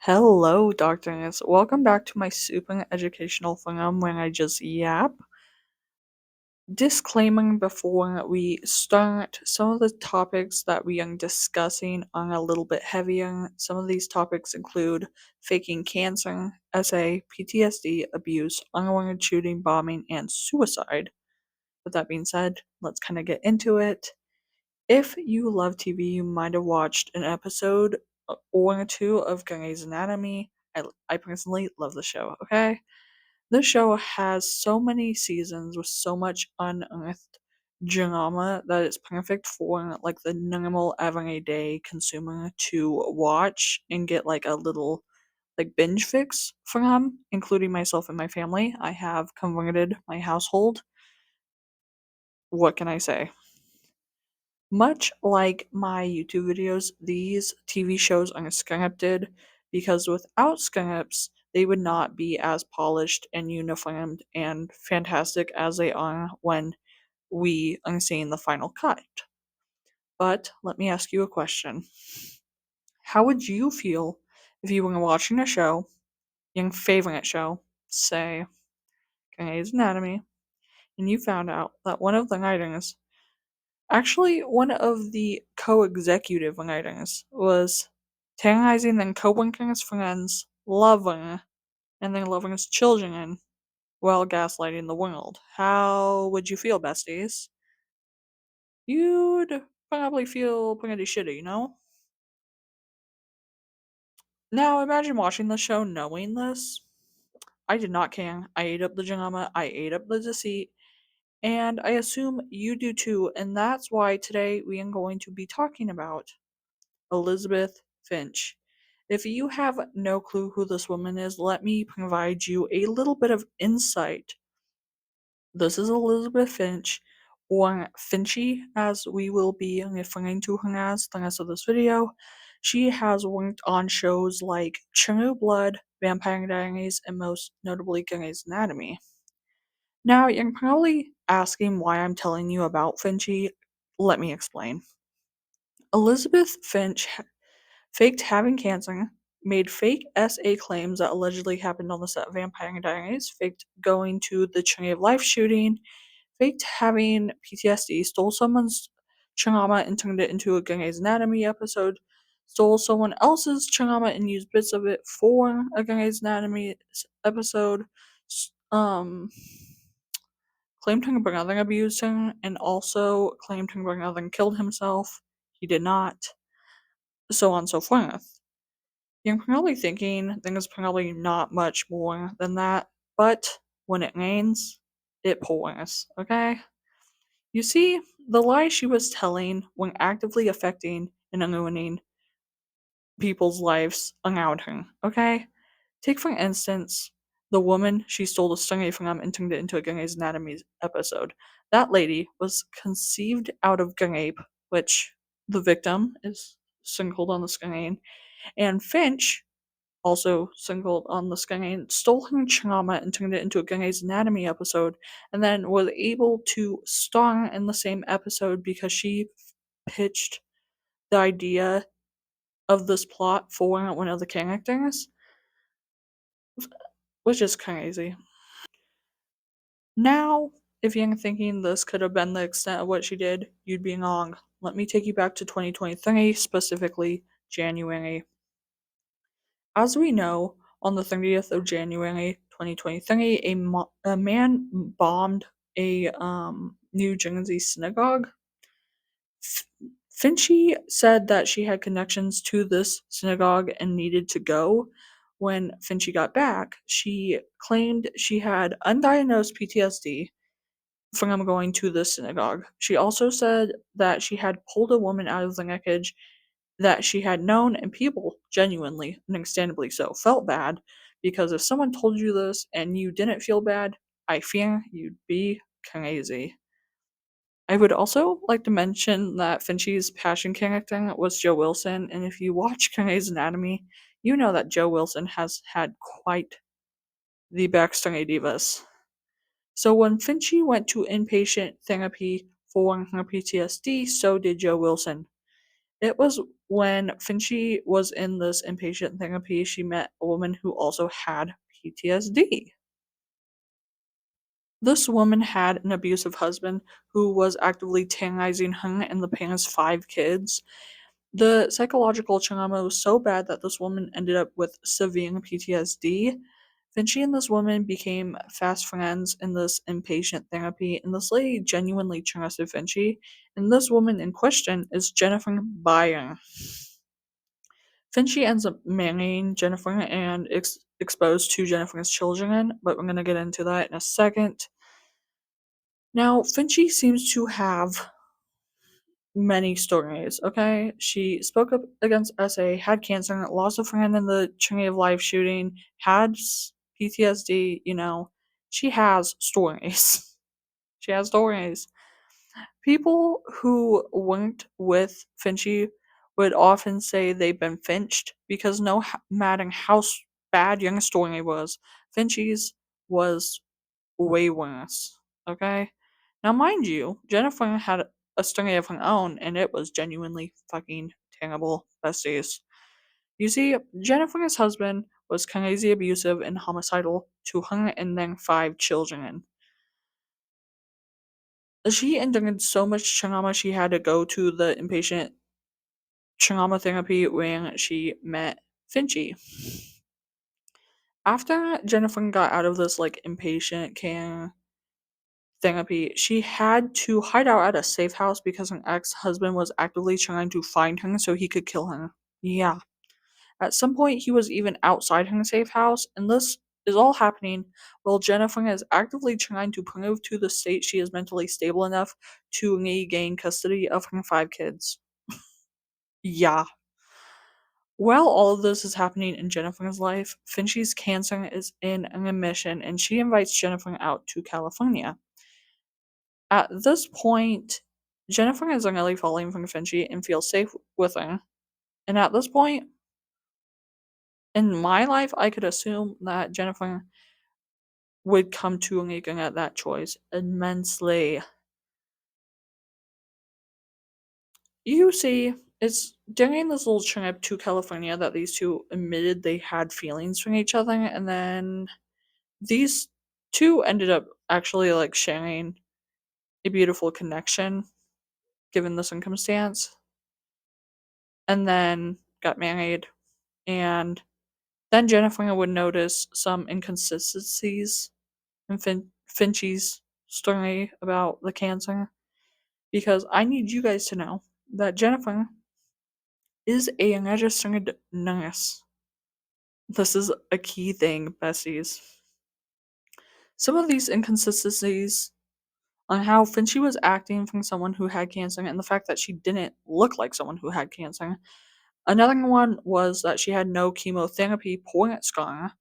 Hello, Doctors. Welcome back to my super educational forum where I just yap. Disclaimer before we start, some of the topics that we are discussing are a little bit heavier. Some of these topics include faking cancer, SA, PTSD, abuse, unwanted shooting, bombing, and suicide. With that being said, let's kind of get into it. If you love TV, you might have watched an episode or two of Grey's Anatomy. I personally love the show, okay? This show has so many seasons with so much unearthed drama that it's perfect for like the normal everyday consumer to watch and get like a little like binge fix from, including myself and my family. I have converted my household. What can I say? Much like my YouTube videos, these TV shows are scripted because without scripts, they would not be as polished and uniformed and fantastic as they are when we are seeing the final cut. But let me ask you a question. How would you feel if you were watching a show, your favorite show, say Grey's Anatomy, and you found out that one of the writers, actually, one of the co-executive writers was terrorizing their co-workers, friends, lover, and their lovers' children while gaslighting the world. How would you feel, besties? You'd probably feel pretty shitty, you know? Now, imagine watching the show knowing this. I did not care. I ate up the drama, I ate up the deceit, and I assume you do too, and that's why today we are going to be talking about Elizabeth Finch. If you have no clue who this woman is, let me provide you a little bit of insight. This is Elizabeth Finch, or Finchy, as we will be referring to her as the rest of this video. She has worked on shows like True Blood, Vampire Diaries, and most notably Grey's Anatomy. Now, you're probably asking why I'm telling you about Finchy. Let me explain. Elizabeth Finch faked having cancer, made fake SA claims that allegedly happened on the set of Vampire Diaries, faked going to the Tree of Life shooting, faked having PTSD, stole someone's trauma and turned it into a Grey's Anatomy episode, stole someone else's trauma and used bits of it for a Grey's Anatomy episode, um, claimed her brother abused her, and also claimed her brother killed himself. He did not. So on and so forth. You're probably thinking there's probably not much more than that, but when it rains, it pours, okay? You see, the lies she was telling were actively affecting and ruining people's lives around her, okay? Take, for instance, the woman she stole the story from and turned it into a Grey's Anatomy episode. That lady was conceived out of grape, which the victim is singled on the screen, and Finch, also singled on the screen, stole her trauma and turned it into a Grey's Anatomy episode, and then was able to star in the same episode because she pitched the idea of this plot for one of the characters, which is crazy. Now, if you're thinking this could have been the extent of what she did, you'd be wrong. Let me take you back to 2023, specifically January. As we know, on the 30th of January 2023, a man bombed a New Jersey synagogue. Finchy said that she had connections to this synagogue and needed to go. When Finchy got back, she claimed she had undiagnosed PTSD from going to the synagogue. She also said that she had pulled a woman out of the wreckage that she had known, and people genuinely, understandably so, felt bad, because if someone told you this and you didn't feel bad, I fear you'd be crazy. I would also like to mention that Finchy's passion character was Joe Wilson, and if you watch Grey's Anatomy, you know that Joe Wilson has had quite the backstory divas. So when Finchy went to inpatient therapy for her PTSD, so did Joe Wilson. It was When Finchie was in this inpatient therapy, she met a woman who also had PTSD. This woman had an abusive husband who was actively terrorizing her and the parents' 5 kids. The psychological trauma was so bad that this woman ended up with severe PTSD. Finchie and this woman became fast friends in this inpatient therapy, and this lady genuinely trusted Finchie. And this woman in question is Jennifer Byron. Finchie ends up marrying Jennifer and exposed to Jennifer's children, but we're going to get into that in a second. Now, Finchie seems to have many stories, okay? She spoke up against SA, had cancer, lost a friend in the Tree of Life shooting, had PTSD, She has stories. She has stories. People who weren't with Finchie would often say they've been finched because no matter how bad young story was, Finchie's was way worse. Okay? Now, mind you, Jennifer had a story of her own, and it was genuinely fucking terrible, besties. You see, Jennifer's husband was crazy abusive and homicidal to her and their 5 children. She endured so much trauma she had to go to the inpatient trauma therapy when she met Finchie. After Jennifer got out of this inpatient care therapy, she had to hide out at a safe house because her ex-husband was actively trying to find her so he could kill her. Yeah. At some point, he was even outside her safe house, and this is all happening while Jennifer is actively trying to prove to the state she is mentally stable enough to regain custody of her 5 kids. Yeah. While all of this is happening in Jennifer's life, Finchie's cancer is in remission, and she invites Jennifer out to California. At this point, Jennifer is really falling for Finchie and feels safe with her. And at this point, in my life, I could assume that Jennifer would come to regret that choice immensely. You see, it's during this little trip to California that these two admitted they had feelings for each other, and then these two ended up actually sharing a beautiful connection given the circumstance, and then got married. And then Jennifer would notice some inconsistencies in Finchie's story about the cancer, because I need you guys to know that Jennifer is a registered nurse. This is a key thing, besties. Some of these inconsistencies on how Finchie was acting from someone who had cancer and the fact that she didn't look like someone who had cancer. Another one was that she had no chemotherapy port scar.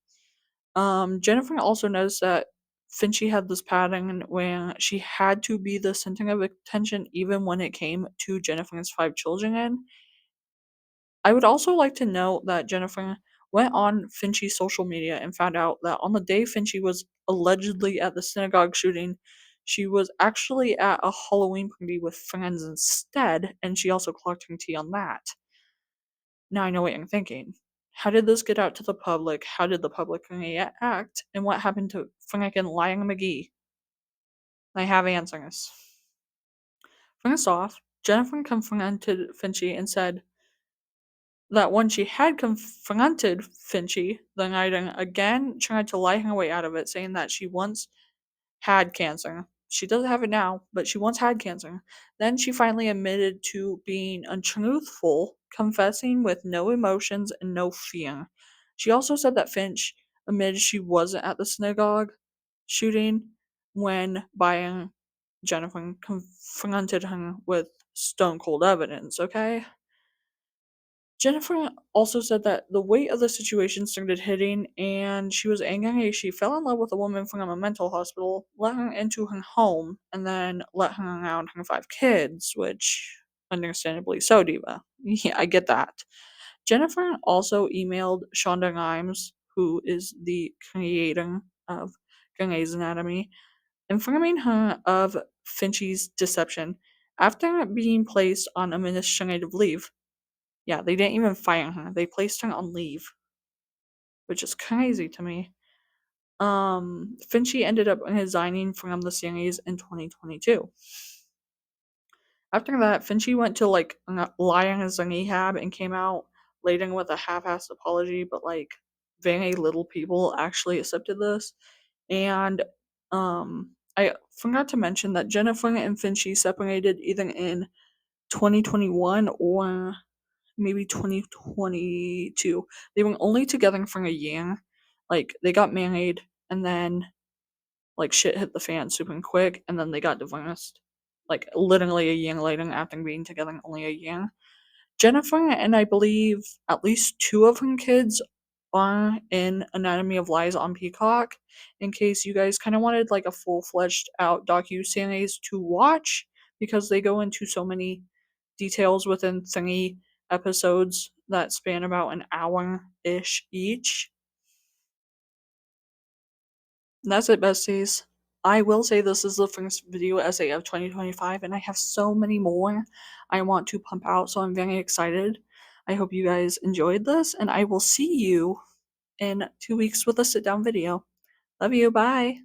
Jennifer also noticed that Finchie had this pattern where she had to be the center of attention even when it came to Jennifer's 5 children. I would also like to note that Jennifer went on Finchie's social media and found out that on the day Finchie was allegedly at the synagogue shooting, she was actually at a Halloween party with friends instead, and she also clocked her tea on that. Now I know what you're thinking. How did this get out to the public? How did the public react? And what happened to frickin' Lion McGee? I have answers. First off, Jennifer confronted Finchie and said that when she had confronted Finchie, the night and again tried to lie her way out of it, saying that she once had cancer. She doesn't have it now, but she once had cancer. Then she finally admitted to being untruthful, confessing with no emotions and no fear. She also said that Finch admitted she wasn't at the synagogue shooting when Byron Jennifer confronted her with stone cold evidence, okay? Jennifer also said that the weight of the situation started hitting and she was angry. She fell in love with a woman from a mental hospital, let her into her home, and then let her around her 5 kids, which, understandably so, Diva. Yeah, I get that. Jennifer also emailed Shonda Rhimes, who is the creator of Grey's Anatomy, informing her of Finchie's deception after being placed on administrative leave. Yeah, they didn't even fire her. They placed her on leave, which is crazy to me. Finchie ended up resigning from the series in 2022. After that, Finchie went to like lie on his rehab and came out later with a half-assed apology, but like very little people actually accepted this. And I forgot to mention that Jennifer and Finchie separated either in 2021 or maybe 2022. They were only together for a year. Like they got married and then like shit hit the fan super quick and then they got divorced. Like literally a year later after being together only a year. Jennifer and I believe at least two of her kids are in Anatomy of Lies on Peacock. In case you guys kind of wanted like a full-fledged out docu-series to watch, because they go into so many details within 3 episodes that span about an hour-ish each. And that's it, besties. I will say this is the first video essay of 2025, and I have so many more I want to pump out, so I'm very excited. I hope you guys enjoyed this, and I will see you in 2 weeks with a sit down video. Love you, bye.